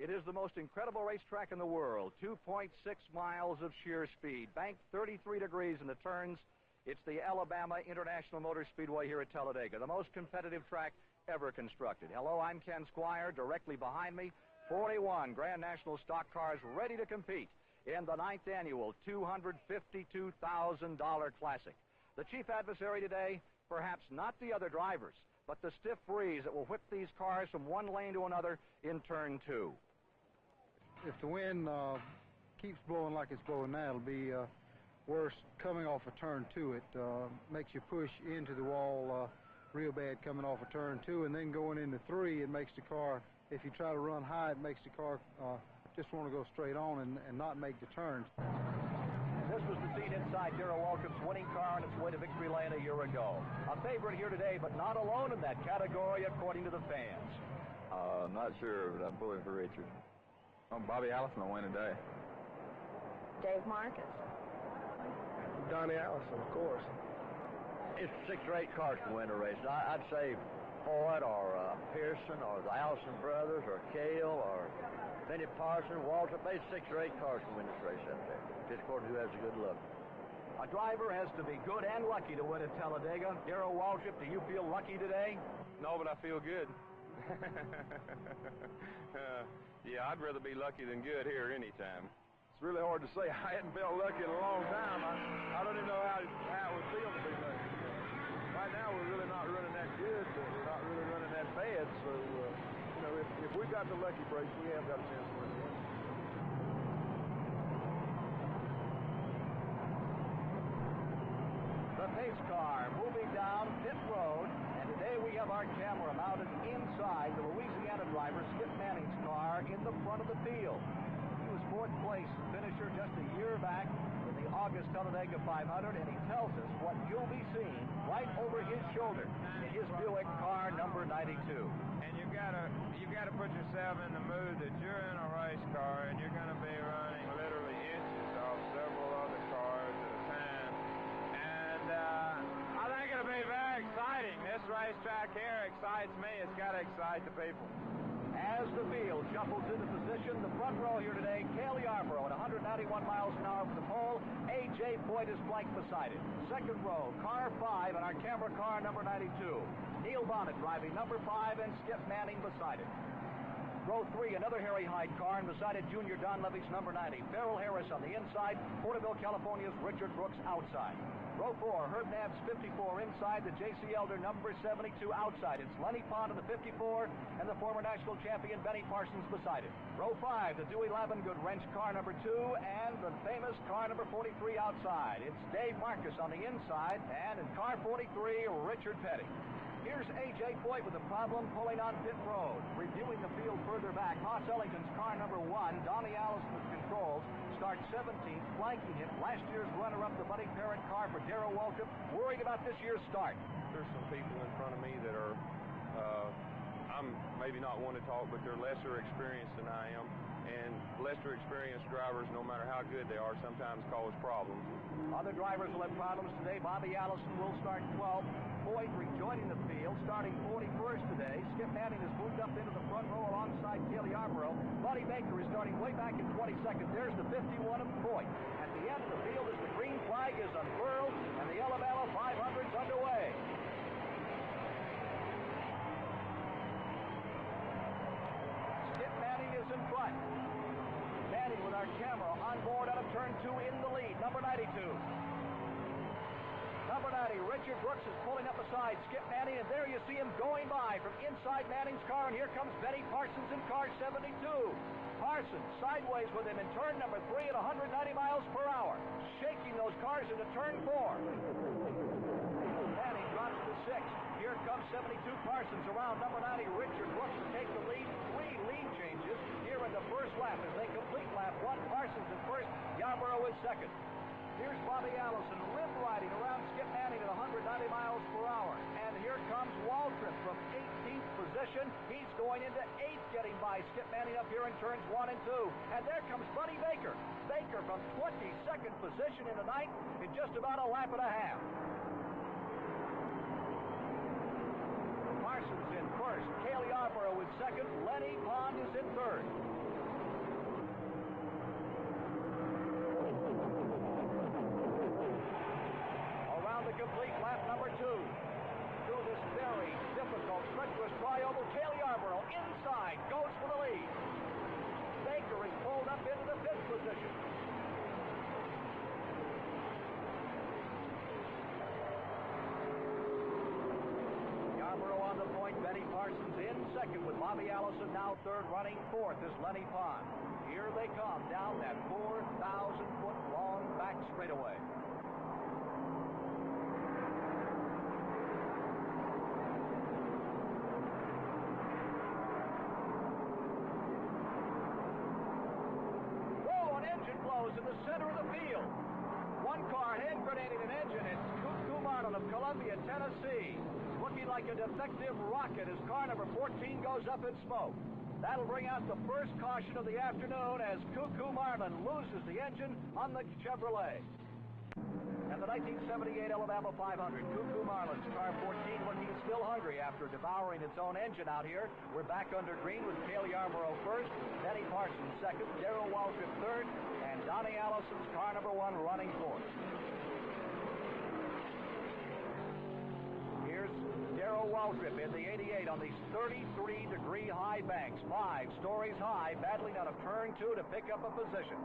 It is the most incredible racetrack in the world. 2.6 miles of sheer speed, banked 33 degrees in the turns. It's the Alabama International Motor Speedway here at Talladega, the most competitive track ever constructed. Hello, I'm Ken Squire. Directly behind me, 41 Grand National stock cars ready to compete in the 9th annual $252,000 Classic. The chief adversary today, perhaps not the other drivers, but the stiff breeze that will whip these cars from one lane to another in turn 2. If the wind keeps blowing like it's blowing now, it'll be worse coming off of turn 2. It makes you push into the wall real bad coming off of turn 2, and then going into 3, it makes the car, if you try to run high, it makes the car just want to go straight on and not make the turns. This was the scene inside Darrell Waltrip's winning car on its way to victory lane a year ago. A favorite here today, but not alone in that category, according to the fans. Not sure, but I'm pulling for Richard. Bobby Allison will win today. Dave Marcus. Donnie Allison, of course. It's 6 or 8 cars to win the race. I'd say Ford or Pearson or the Allison brothers or Cale or Benny Parson, Waltrip. There's 6 or 8 cars to win this race up there, just according to who has a good look. A driver has to be good and lucky to win at Talladega. Darrell Waltrip, do you feel lucky today? No, but I feel good. Yeah, I'd rather be lucky than good here anytime. It's really hard to say. I hadn't felt lucky in a long time. I don't even know how it would feel to be lucky. Right now, we're really not running that good, but we're not really running that bad. So, you know, if we got the lucky break, we have got a chance to win the race. The pace car moving down pit road, and today we have our camera mounted inside the Louisiana driver Skip Manning's car in the front of the field. He was 4th place finisher just a year back in the August Talladega 500, and he tells us what you'll be seeing right over his shoulder in his Buick car number 92. And you gotta put yourself in the mood that you're in a race car and you're gonna be running literally inches off several other cars at a time. And I think it'll be very exciting. This racetrack here excites me. It's got to excite the people. As the field shuffles into position, the front row here today, Cale Yarborough at 191 miles an hour for the pole. A.J. Foyt is flanked beside it. Second row, car 5 and our camera car number 92. Neil Bonnet driving number 5 and Skip Manning beside it. Row 3, another Harry Hyde car, and beside it, Junior Don Levy's number 90. Farrell Harris on the inside, Porterville, California's Richard Brooks outside. Row 4, Herb Nabb's 54 inside, the J.C. Elder number 72 outside. It's Lenny Pond in the 54, and the former national champion Benny Parsons beside it. Row 5, the Dewey Lavengood wrench car number 2, and the famous car number 43 outside. It's Dave Marcus on the inside, and in car 43, Richard Petty. Here's A.J. Foyt with a problem pulling on pit road. Reviewing the field further back, Moss Ellington's car number 1, Donnie Allison with controls, starts 17th, flanking him. Last year's runner-up, the Buddy Parent car for Darrell Waltrip, worried about this year's start. There's some people in front of me that are, I'm maybe not one to talk, but they're lesser experienced than I am. And lesser experienced drivers, no matter how good they are, sometimes cause problems. Other drivers will have problems today. Bobby Allison will start 12th. Foyt rejoining the field, starting 41st today. Skip Manning has moved up into the front row alongside Cale Yarborough. Buddy Baker is starting way back in 22nd. There's the 51 of Foyt. At the end of the field as the green flag is unfurled and the Alabama 500's underway. Skip Manning is in front. Manning with our camera on board out of turn 2 in the lead, number 92. Number 90, Richard Brooks is pulling up beside Skip Manning, and there you see him going by from inside Manning's car, and here comes Benny Parsons in car 72. Parsons sideways with him in turn number 3 at 190 miles per hour, shaking those cars into turn 4. Manning drops to 6th. Here comes 72 Parsons around number 90, Richard Brooks to take the lead. 3 lead changes here in the first lap as they complete lap 1. Parsons in first, Yarborough is second. Here's Bobby Allison limb riding around Skip Manning at 190 miles per hour. And here comes Waltrip from 18th position. He's going into 8th, getting by Skip Manning up here in turns 1 and 2. And there comes Buddy Baker. Baker from 22nd position in the 9th in just about a lap and a half. Parsons in first. Cale Yarborough is second. Lenny Pond is in third. Bobby Allison now third, running fourth is Lenny Pond. Here they come down that 4,000-foot long back straightaway. Whoa, an engine blows in the center of the field. One car hand grenading an engine. It's Cuckoo Marlin of Columbia, Tennessee. Looking like a defective rocket as car number 14 goes up in smoke. That'll bring out the first caution of the afternoon as Cuckoo Marlin loses the engine on the Chevrolet. And the 1978 Alabama 500, Cuckoo Marlin's car 14 looking still hungry after devouring its own engine out here. We're back under green with Cale Yarborough first, Benny Parsons second, Darrell Waltrip third, and Donnie Allison's car number 1 running fourth. Here's Darrell Waltrip in the 88 on these 33-degree high banks, 5 stories high, battling out of turn 2 to pick up a position.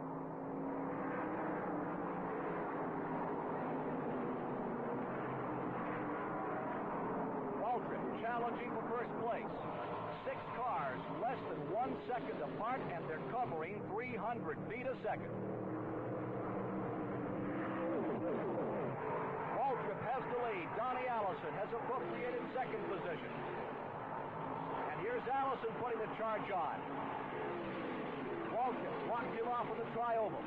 Waltrip challenging for first place. 6 cars less than 1 second apart, and they're covering 300 feet a second. Waltrip has the lead. Donnie Allison has appropriated second position. And here's Allison putting the charge on. Waltrip blocked him off in the tri-oval.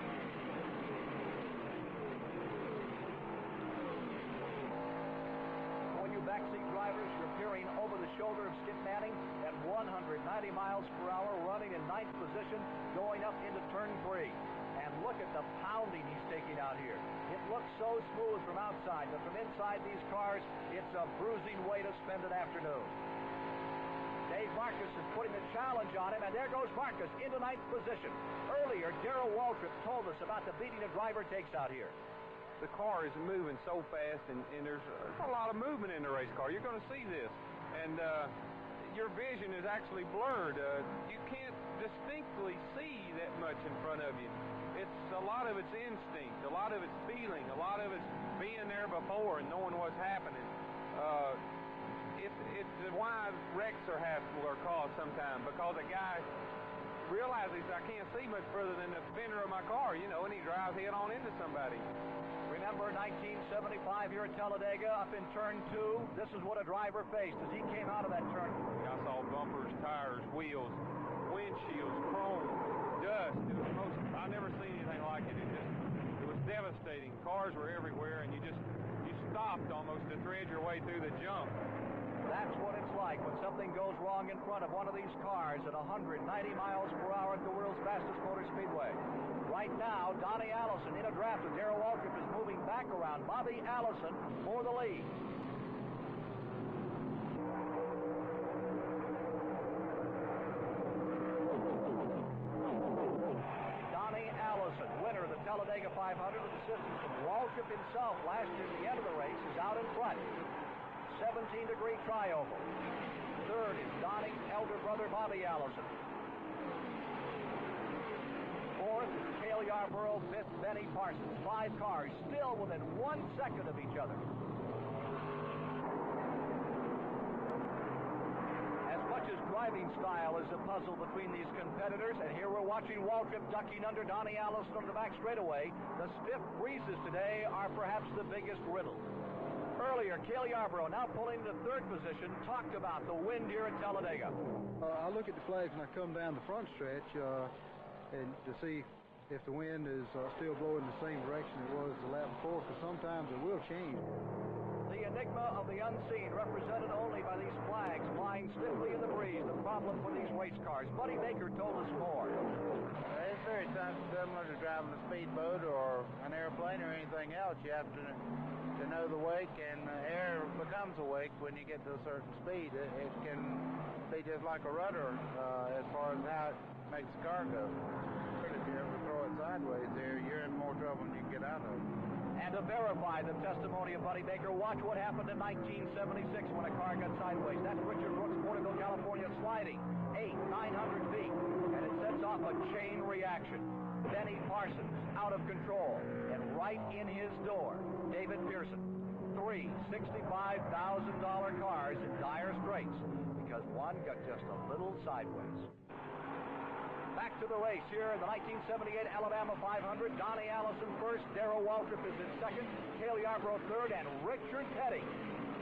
For you backseat drivers, you're peering over the shoulder of Skip Manning at 190 miles per hour, running in 9th position, going up into turn 3. And look at the pounding he's taking out here. It looks so smooth from outside, but from inside these cars, it's a bruising way to spend an afternoon. Dave Marcus is putting the challenge on him, and there goes Marcus into 9th position. Earlier, Darrell Waltrip told us about the beating a driver takes out here. The car is moving so fast, and there's a lot of movement in the race car. You're going to see this. And your vision is actually blurred. You can't distinctly see that much in front of you. It's a lot of it's instinct, a lot of it's feeling, a lot of it's being there before and knowing what's happening. It's why wrecks are caused sometimes, because a guy realizes I can't see much further than the fender of my car, you know, and he drives head on into somebody. Remember 1975 here at Talladega, up in turn 2. This is what a driver faced as he came out of that turn. I saw bumpers, tires, wheels, windshields, chrome, dust. It was I never seen anything like it. It was devastating. Cars were everywhere, and you stopped almost to thread your way through the junk. That's what it's like when something goes wrong in front of one of these cars at 190 miles per hour at the world's fastest motor speedway. Right now, Donnie Allison in a draft with Darrell Waltrip is moving back around Bobby Allison for the lead. Donnie Allison, winner of the Talladega 500 with assistance from Waltrip himself last year at the end of the race, is out in front. 17-degree tri-oval. Third is Donnie's elder brother, Bobby Allison. Fourth is Cale Yarborough. Fifth, Benny Parsons. 5 cars still within 1 second of each other. As much as driving style is a puzzle between these competitors, and here we're watching Waltrip ducking under Donnie Allison on the back straightaway, the stiff breezes today are perhaps the biggest riddle. Earlier, Cale Yarborough, now pulling to 3rd position, talked about the wind here at Talladega. I look at the flags when I come down the front stretch and to see if the wind is still blowing the same direction it was the lap before, because sometimes it will change. The enigma of the unseen, represented only by these flags flying stiffly in the breeze, the problem for these race cars. Buddy Baker told us more. It's very similar to driving a speedboat or an airplane or anything else. You have to know the wake, and the air becomes awake when you get to a certain speed. It can be just like a rudder as far as how it makes the car go. If you ever throw it sideways there, you're in more trouble than you can get out of it. And to verify the testimony of Buddy Baker, watch what happened in 1976 when a car got sideways. That's Richard Brooks, Porterville, California, sliding 900 feet, and it sets off a chain reaction. Benny Parsons out of control, and right in his door, David Pearson. 3 $65,000 cars in dire straits because one got just a little sideways. Back to the race here in the 1978 Alabama 500. Donnie Allison first, Darrell Waltrip is in second, Cale Yarborough third, and Richard Petty,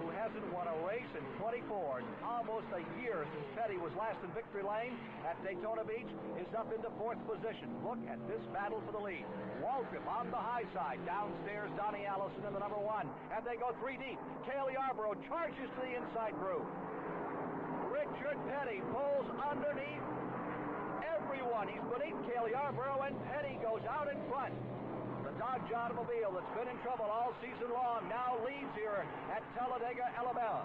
who hasn't won a race in 24, almost a year since Petty was last in victory lane at Daytona Beach, is up into fourth position. Look at this battle for the lead. Waltrip on the high side. Downstairs, Donnie Allison in the number one. And they go three deep. Cale Yarborough charges to the inside groove. Richard Petty pulls underneath everyone. He's beneath Cale Yarborough, and Petty goes out in front. The Dodge automobile that's been in trouble all season long now leads here at Talladega, Alabama.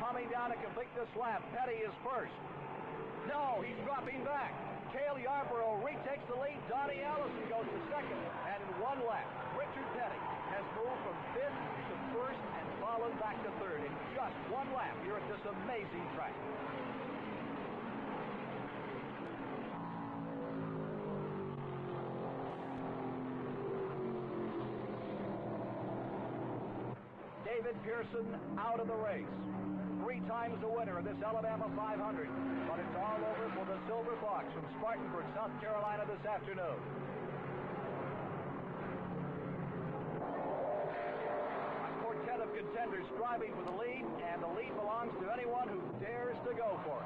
Coming down to complete this lap, Petty is first. No, he's dropping back. Cale Yarborough retakes the lead. Donnie Allison goes to second. And in one lap, Richard Petty has moved from fifth to first and fallen back to third in just one lap here at this amazing track. David Pearson out of the race. 3 times the winner of this Alabama 500. But it's all over for the Silver Fox from Spartanburg, South Carolina this afternoon. A quartet of contenders striving for the lead, and the lead belongs to anyone who dares to go for it.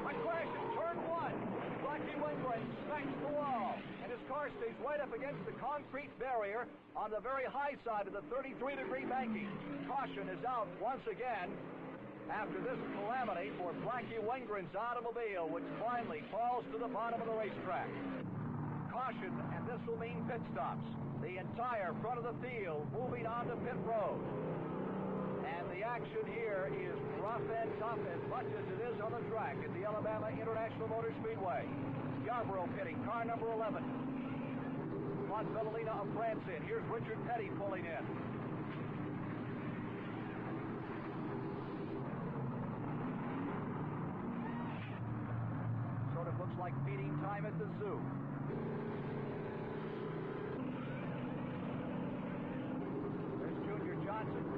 A crash in turn one. Blackie Wingren smacks the wall, and his car stays right up against the concrete barrier on the very high side of the 33-degree banking. Caution is out once again after this calamity for Blackie Wingren's automobile, which finally falls to the bottom of the racetrack. Caution, and this will mean pit stops. The entire front of the field moving on to pit road. And the action here is rough and tough as much as it is on the track at the Alabama International Motor Speedway. Yarborough pitting, car number 11. Juan Bellolina of France in. Here's Richard Petty pulling in. Sort of looks like feeding time at the zoo.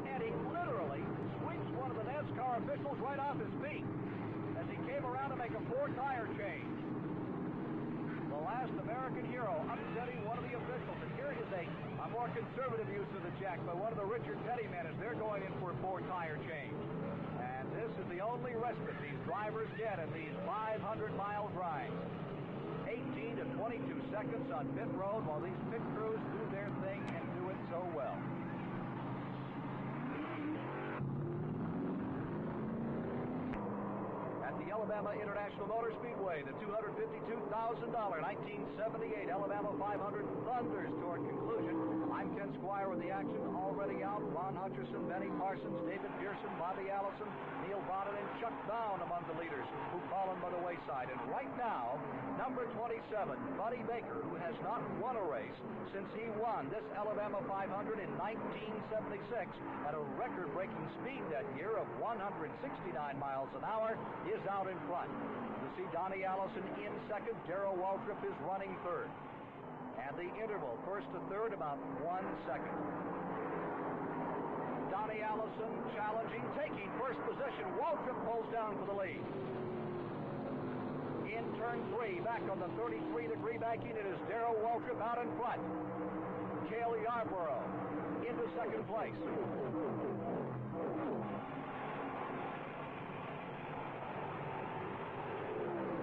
And he literally sweeps one of the NASCAR officials right off his feet as he came around to make a 4-tire change. The last American hero upsetting one of the officials. And here is a more conservative use of the jack by one of the Richard Petty men as they're going in for a 4-tire change. And this is the only respite these drivers get in these 500-mile drives. 18 to 22 seconds on pit road while these pit crews do their thing and do it so well. Alabama International Motor Speedway, the $252,000 1978 Alabama 500 thunders toward conclusion. I'm Ken Squire with the action already out. Ron Hutcherson, Benny Parsons, David Pearson, Bobby Allison, Neil Bonnet, and Chuck Brown among the leaders who've fallen by the wayside. And right now, number 27, Buddy Baker, who has not won a race since he won this Alabama 500 in 1976 at a record-breaking speed that year of 169 miles an hour, is out in front. You see Donnie Allison in second. Darrell Waltrip is running third. And the interval, first to third, about 1 second. Donnie Allison challenging, taking first position. Waltrip pulls down for the lead. In turn 3, back on the 33-degree banking, it is Darrell Waltrip out in front. Cale Yarborough into second place.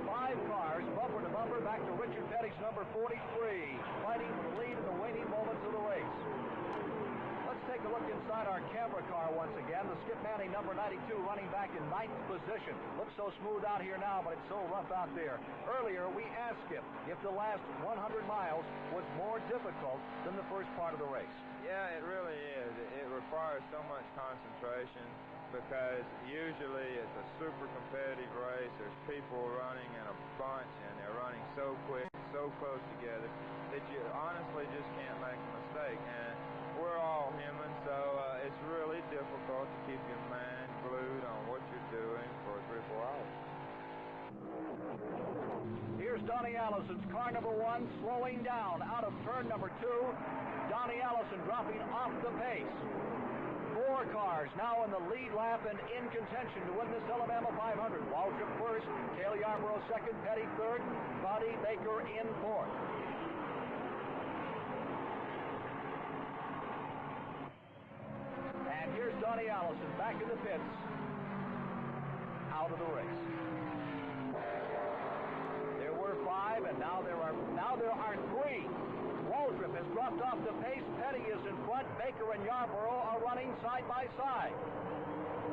5 cars, bumper to bumper, back to Richard Petty's number 43, fighting for the lead in the waning moments of the race. Let's take a look inside our camera car once again. The Skip Manning number 92 running back in 9th position. Looks so smooth out here now, but it's so rough out there. Earlier, we asked Skip if the last 100 miles was more difficult than the first part of the race. Yeah, it really is. It requires so much concentration because usually it's a super competitive race. There's people running in a bunch, and they're running so quick, so close together, that you honestly just can't make a mistake. And we're all human, so it's really difficult to keep your mind glued on what you're doing for 3 or 4 hours. Here's Donnie Allison's car number 1 slowing down out of turn number 2. Donnie Allison dropping off the pace. 4 cars now in the lead lap and in contention to win this Alabama 500. Waltrip first, Cale Yarborough second, Petty third, Buddy Baker in fourth. And here's Donnie Allison back in the pits, out of the race. There were 5, and now there are 3. Waltrip has dropped off the pace. Petty is in front. Baker and Yarborough are running side by side.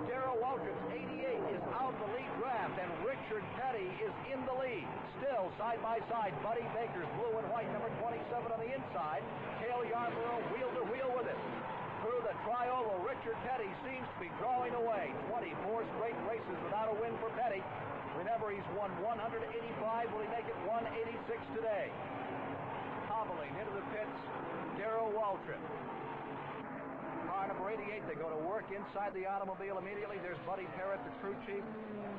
Darrell Waltrip's 88 is out the lead draft, and Richard Petty is in the lead. Still side by side. Buddy Baker's blue and white number 27 on the inside. Cale Yarborough wheel to wheel with it. Through the tri-oval, Richard Petty seems to be drawing away. 24 straight races without a win for Petty. Remember, he's won 185. Will he make it 186 today? Hobbling into the pits, Darrell Waltrip. Car number 88, they go to work inside the automobile immediately. There's Buddy Parrott, the crew chief.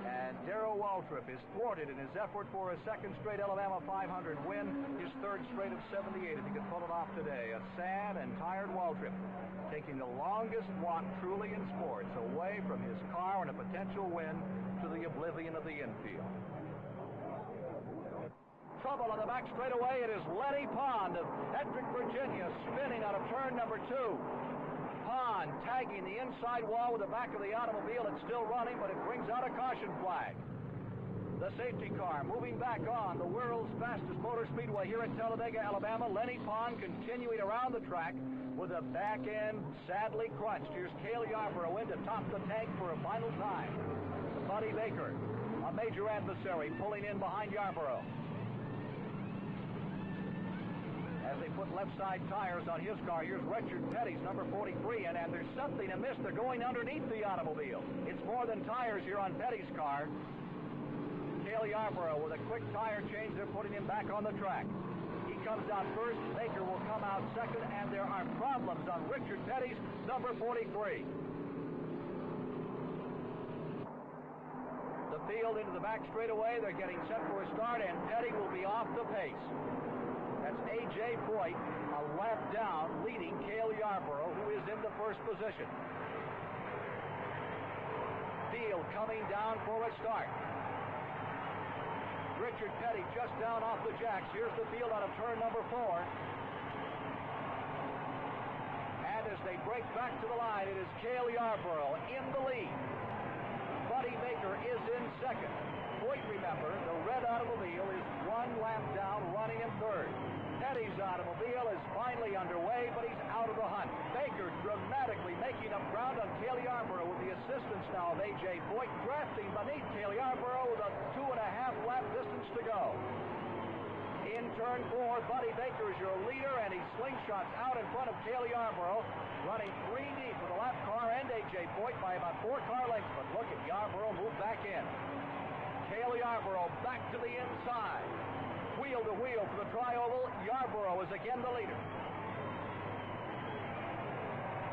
And Darrell Waltrip is thwarted in his effort for a second straight Alabama 500 win, his third straight of 78 if he could pull it off today. A sad and tired Waltrip, taking the longest walk truly in sports away from his car and a potential win to the oblivion of the infield. Trouble on the back straightaway. It is Lenny Pond of Ettrick, Virginia, spinning out of turn number 2. Pond tagging the inside wall with the back of the automobile. It's still running, but it brings out a caution flag. The safety car moving back on the world's fastest motor speedway here at Talladega, Alabama. Lenny Pond continuing around the track with a back end sadly crunched. Here's Cale Yarborough in to top the tank for a final time. Buddy Baker, a major adversary, pulling in behind Yarborough. As they put left side tires on his car, here's Richard Petty's number 43, and there's something amiss. They're going underneath the automobile. It's more than tires here on Petty's car. Cale Yarborough with a quick tire change. They're putting him back on the track. He comes out first. Baker will come out second, and there are problems on Richard Petty's number 43. The field into the back straightaway. They're getting set for a start, and Petty will be off the pace. That's A.J. Foyt, a lap down, leading Cale Yarborough, who is in the first position. Field coming down for a start. Richard Petty just down off the jacks. Here's the field out of turn number 4. And as they break back to the line, it is Cale Yarborough in the lead. Buddy Baker is in second. Foyt, remember, the red automobile is 1 lap down, running in third. Petty's automobile is finally underway, but he's out of the hunt. Baker dramatically making up ground on Cale Yarborough with the assistance now of A.J. Foyt, drafting beneath Cale Yarborough with a 2.5 lap distance to go. In turn 4, Buddy Baker is your leader, and he slingshots out in front of Cale Yarborough, running 3 deep with the lap car and A.J. Foyt by about 4 car lengths. But look at Yarborough move back in. Cale Yarborough back to the inside. Wheel to wheel for the tri-oval. Yarborough is again the leader.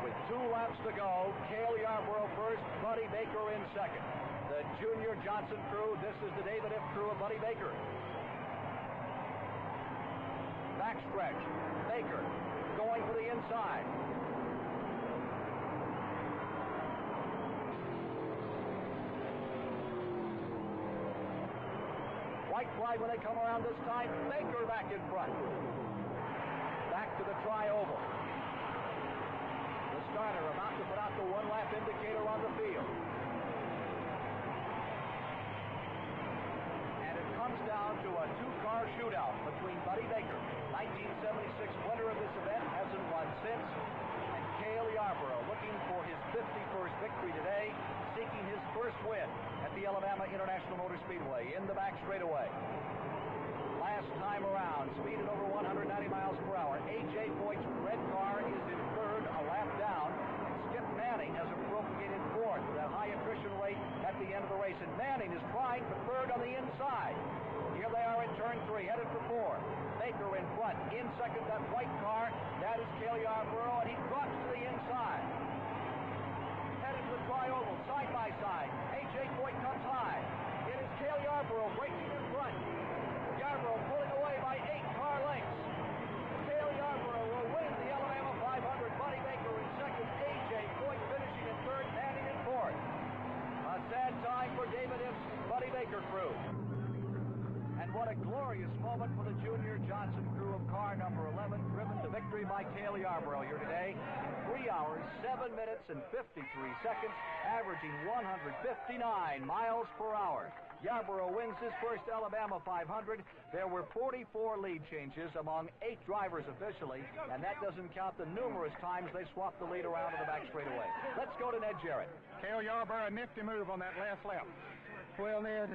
With 2 laps to go, Cale Yarborough first, Buddy Baker in second. The Junior Johnson crew, this is the David F. crew of Buddy Baker. Backstretch, Baker going for the inside. White flag when they come around this time. Baker back in front. Back to the tri-oval. The starter about to put out the 1 lap indicator on the field. And it comes down to a 2-car shootout between Buddy Baker, 1976 winner of this event, hasn't won since, and Cale Yarborough looking for his 51st victory today, seeking his first win at the Alabama International Motor Speedway in the back straightaway. Last time around, speed at over 190 miles per hour. A.J. Foyt's red car is in third, a lap down. Skip Manning has appropriated fourth with that high attrition rate at the end of the race. And Manning is trying for third on the inside. Here they are in turn 3, headed for 4. Baker in front. In second, that white car. That is Cale Yarborough, and he drops to the inside. Headed to the tri-oval, side by side. A.J. Foyt comes high. It is Cale Yarborough breaking in front. Yarborough pulling away by 8 car lengths. Cale Yarborough will win the Alabama 500 glorious moment for the Junior Johnson crew of car number 11, driven to victory by Cale Yarborough here today. 3 hours, 7 minutes, and 53 seconds, averaging 159 miles per hour. Yarborough wins his first Alabama 500. There were 44 lead changes among 8 drivers officially, and that doesn't count the numerous times they swapped the lead around to the back straightaway. Let's go to Ned Jarrett. Cale Yarborough, a nifty move on that last lap. Well, Ned,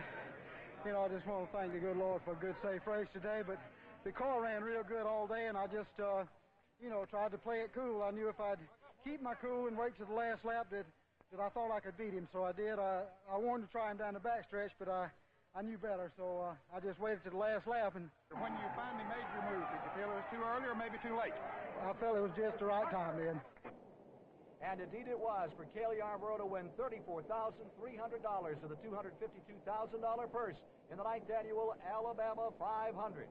you know, I just want to thank the good Lord for a good, safe race today, but the car ran real good all day, and I just, you know, tried to play it cool. I knew if I'd keep my cool and wait to the last lap that I thought I could beat him, so I did. I wanted to try him down the backstretch, but I knew better, so I just waited to the last lap. And when you finally made your move, did you feel it was too early or maybe too late? I felt it was just the right time then. And indeed it was for Cale Yarborough to win $34,300 of the $252,000 purse in the 9th annual Alabama 500.